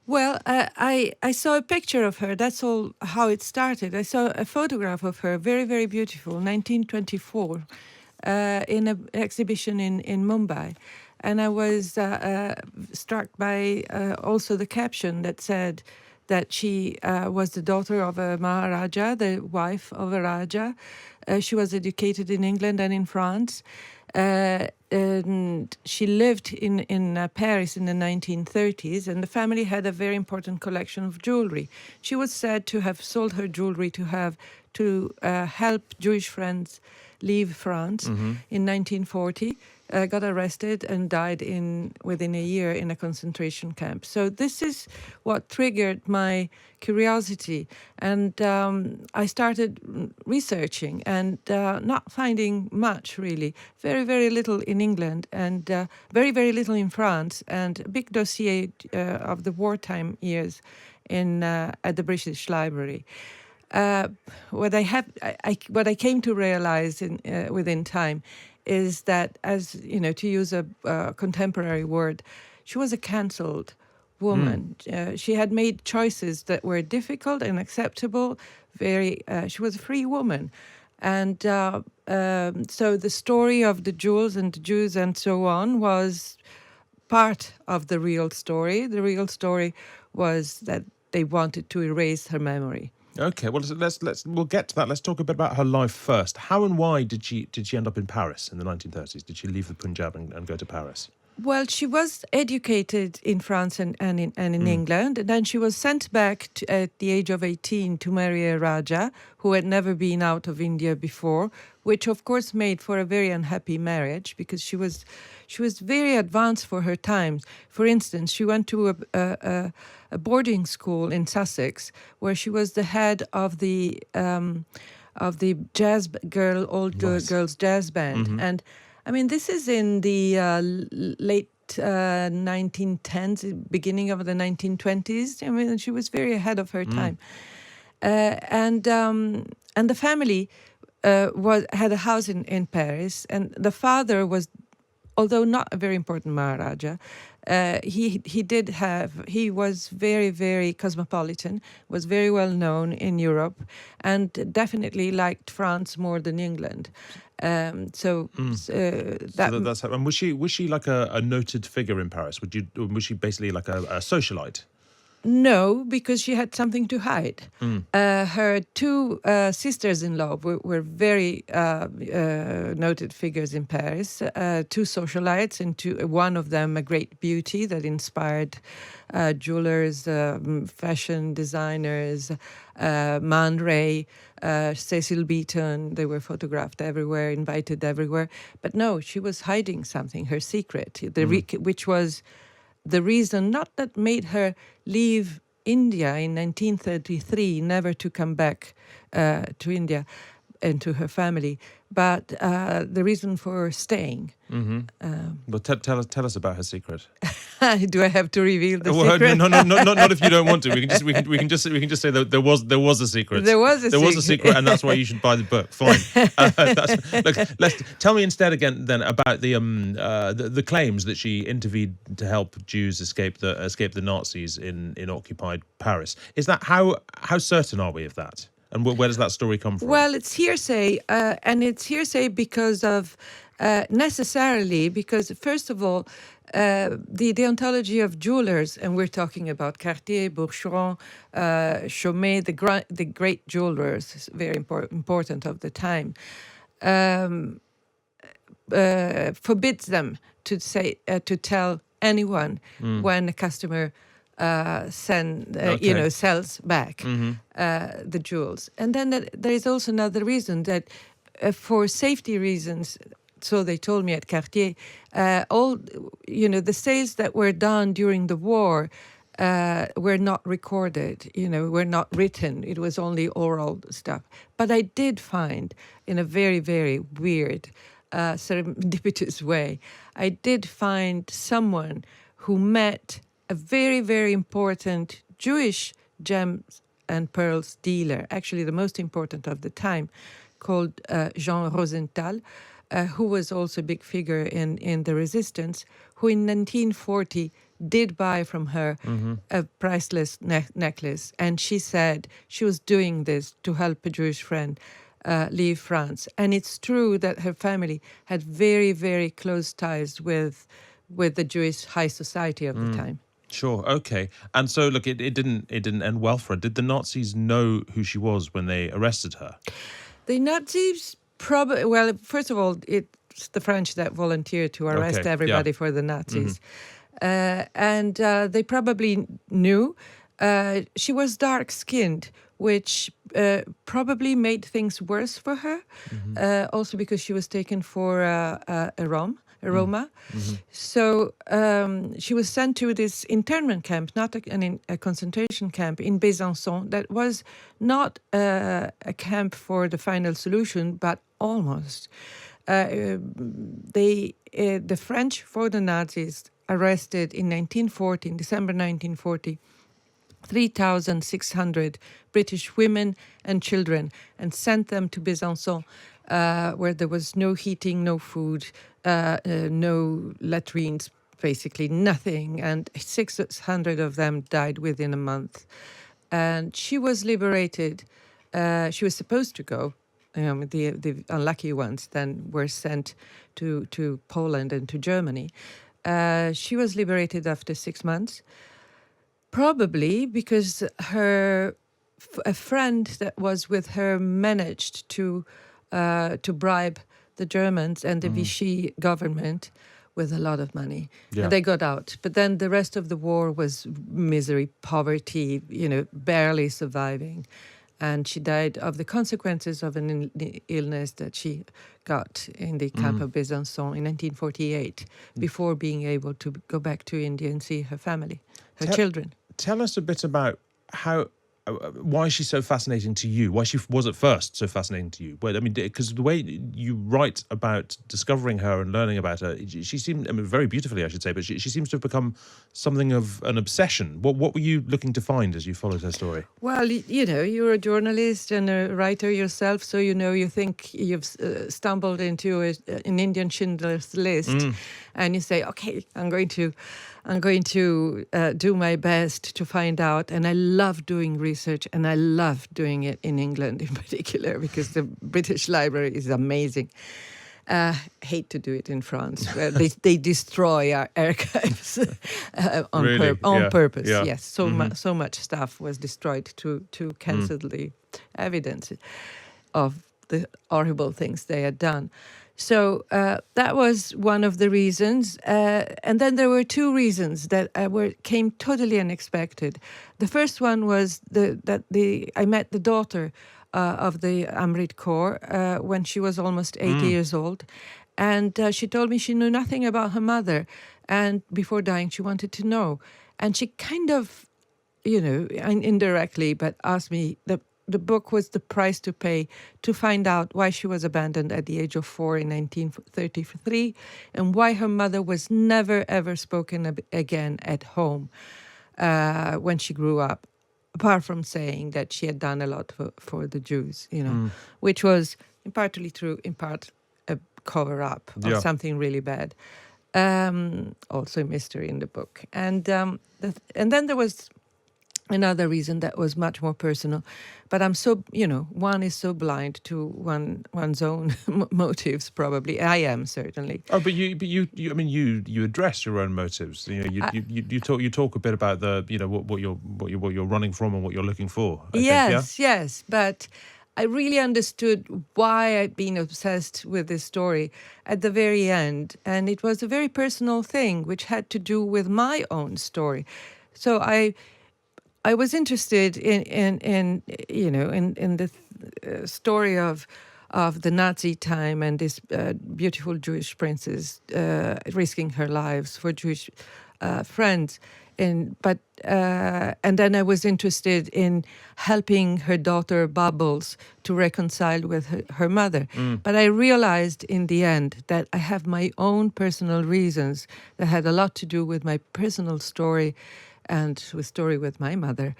Well, I saw a picture of her. That's all how it started. I saw a photograph of her, very, very beautiful, 1924, in an exhibition in Mumbai. And I was struck by also the caption that said that she was the daughter of a Maharaja, the wife of a Raja. She was educated in England and in France. And she lived in Paris in the 1930s, and the family had a very important collection of jewelry. She was said to have sold her jewelry to help Jewish friends leave France in 1940. Got arrested and died within a year in a concentration camp. So this is what triggered my curiosity, and I started researching and not finding much really. Very, very little in England, and very, very little in France, and a big dossier of the wartime years at the British Library. What I came to realize within time is that, as you know, to use a contemporary word, she was a cancelled woman. She had made choices that were difficult and acceptable. She was a free woman, and so the story of the jewels and the Jews and so on was part of the real story. The real story was that they wanted to erase her memory. Okay, well, we'll get to that. Let's talk a bit about her life first. How and why did she end up in Paris in the 1930s? Did she leave the Punjab and go to Paris? Well, she was educated in France and in England, and then she was sent back at the age of 18 to marry a Raja who had never been out of India before, which of course made for a very unhappy marriage because she was very advanced for her times. For instance, she went to a boarding school in Sussex where she was the head of the jazz girls jazz band. And I mean, this is in the late 1910s, beginning of the 1920s. I mean, she was very ahead of her time. And the family had a house in Paris, and the father was, although not a very important Maharaja, he was very, very cosmopolitan, was very well known in Europe, and definitely liked France more than England. That's and was she like a noted figure in Paris? Was she basically like a socialite? No, because she had something to hide. Her two sisters-in-law were very noted figures in Paris, two socialites, and one of them a great beauty that inspired jewelers, fashion designers, Man Ray, Cecil Beaton. They were photographed everywhere, invited everywhere. But no, she was hiding something, her secret, which was the reason not that made her leave India in 1933, never to come back to India and to her family, but the reason for staying. But tell us about her secret. Do I have to reveal the secret? No, not if you don't want to. We can just say that there was a secret. There was a secret, and that's why you should buy the book. Fine. Tell me instead again then about the claims that she intervened to help Jews escape the Nazis in occupied Paris. Is that how certain are we of that? And where does that story come from? Well, it's hearsay, and it's hearsay because first of all, the deontology of jewelers, and we're talking about Cartier, Boucheron, Chaumet, the great jewelers, very important of the time, forbids them to tell anyone when a customer sells back the jewels. And then there is also another reason that for safety reasons, so they told me at Cartier, the sales that were done during the war were not recorded, were not written. It was only oral stuff. But I did find, in a very, very weird, serendipitous way, I did find someone who met a very, very important Jewish gems and pearls dealer, actually the most important of the time, called Jean Rosenthal, who was also a big figure in the resistance, who in 1940 did buy from her a priceless necklace, and she said she was doing this to help a Jewish friend leave France. And it's true that her family had very, very close ties with the Jewish high society of the time. Sure. Okay. And so, look, it didn't end well for her. Did the Nazis know who she was when they arrested her? The Nazis probably, well, first of all, it's the French that volunteered to arrest Okay, everybody yeah. for the Nazis. And they probably knew. She was dark-skinned, which probably made things worse for her. Also because she was taken for a Roma. So she was sent to this internment camp, not a concentration camp in Besançon. That was not a camp for the final solution, but almost. The French, for the Nazis, arrested in 1940, in December 1940, 3,600 British women and children, and sent them to Besançon, where there was no heating, no food, no latrines, basically nothing. And 600 of them died within a month. And she was liberated. She was supposed to go. The unlucky ones then were sent to Poland and to Germany. She was liberated after 6 months. Probably because a friend that was with her managed to bribe the Germans and the Vichy government with a lot of money. Yeah. And they got out. But then the rest of the war was misery, poverty, barely surviving. And she died of the consequences of an illness that she got in the camp of Besançon in 1948, before being able to go back to India and see her family, her children. Tell us a bit about why she's so fascinating to you. Why she was at first so fascinating to you. Well, I mean, because the way you write about discovering her and learning about her, she seemed, very beautifully, I should say, but she seems to have become something of an obsession. What were you looking to find as you followed her story? Well, you're a journalist and a writer yourself, so you think you've stumbled into an Indian Schindler's List, and you say, okay, I'm going to do my best to find out. And I love doing research, and I love doing it in England in particular, because the British Library is amazing. Hate to do it in France, where they destroy our archives on Really? purpose. Yeah. Yes, so much stuff was destroyed to cancel the evidence of the horrible things they had done. So that was one of the reasons. And then there were two reasons that came totally unexpected. The first one was that I met the daughter of the Amrit Kaur when she was almost 80 years old. And she told me she knew nothing about her mother. And before dying, she wanted to know. And she kind of, indirectly, but asked me, the book was the price to pay to find out why she was abandoned at the age of 4 in 1933, and why her mother was never, ever spoken again at home when she grew up, apart from saying that she had done a lot for the Jews, which was partly true, in part a cover-up of something really bad. Also a mystery in the book. And then there was another reason that was much more personal, but I'm so, one is so blind to one's own motives. Probably I am, certainly. Oh, but you address your own motives. You talk a bit about the what you're running from and what you're looking for. I think, yeah? Yes, but I really understood why I'd been obsessed with this story at the very end, and it was a very personal thing which had to do with my own story. So I was interested in the story of the Nazi time, and this beautiful Jewish princess risking her lives for Jewish friends. And then I was interested in helping her daughter Bubbles to reconcile with her mother. But I realized in the end that I have my own personal reasons that had a lot to do with my personal story and with story with my mother,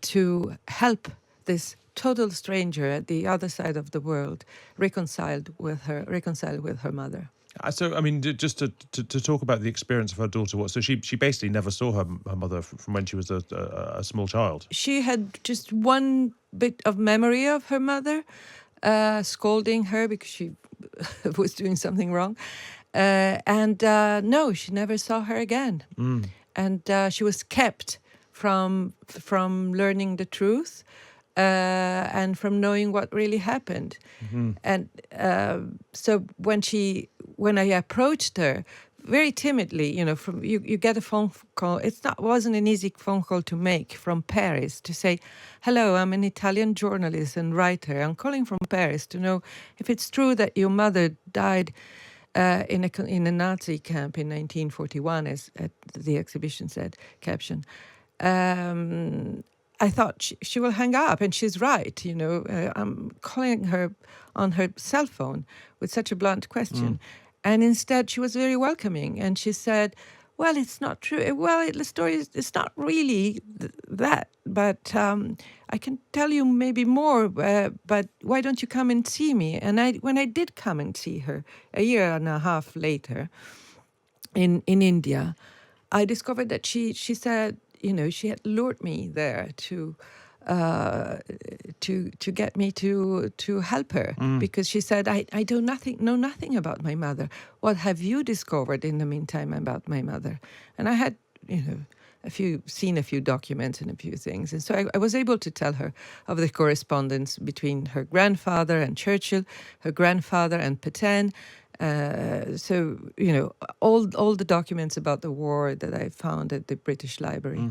to help this total stranger at the other side of the world reconcile with her mother. So, I mean, just to talk about the experience of her daughter, what? So she basically never saw her mother from when she was a small child. She had just one bit of memory of her mother scolding her because she was doing something wrong. And no, she never saw her again. And she was kept from learning the truth and from knowing what really happened. And so when I approached her, very timidly, from you get a phone call. Wasn't an easy phone call to make from Paris to say, "Hello, I'm an Italian journalist and writer. I'm calling from Paris to know if it's true that your mother died in a Nazi camp in 1941," as the exhibition said, caption. I thought she will hang up, and she's right. I'm calling her on her cell phone with such a blunt question. And instead, she was very welcoming, and she said, "Well, it's not true. Well, the story it's not really that, but I can tell you maybe more. But why don't you come and see me?" And when I did come and see her a year and a half later in India, I discovered that she said, she had lured me there to get me to help her, because she said, I know nothing about my mother. What have you discovered in the meantime about my mother? And I had, seen a few documents and a few things. And so I was able to tell her of the correspondence between her grandfather and Churchill, her grandfather and Pétain. So, all the documents about the war that I found at the British Library.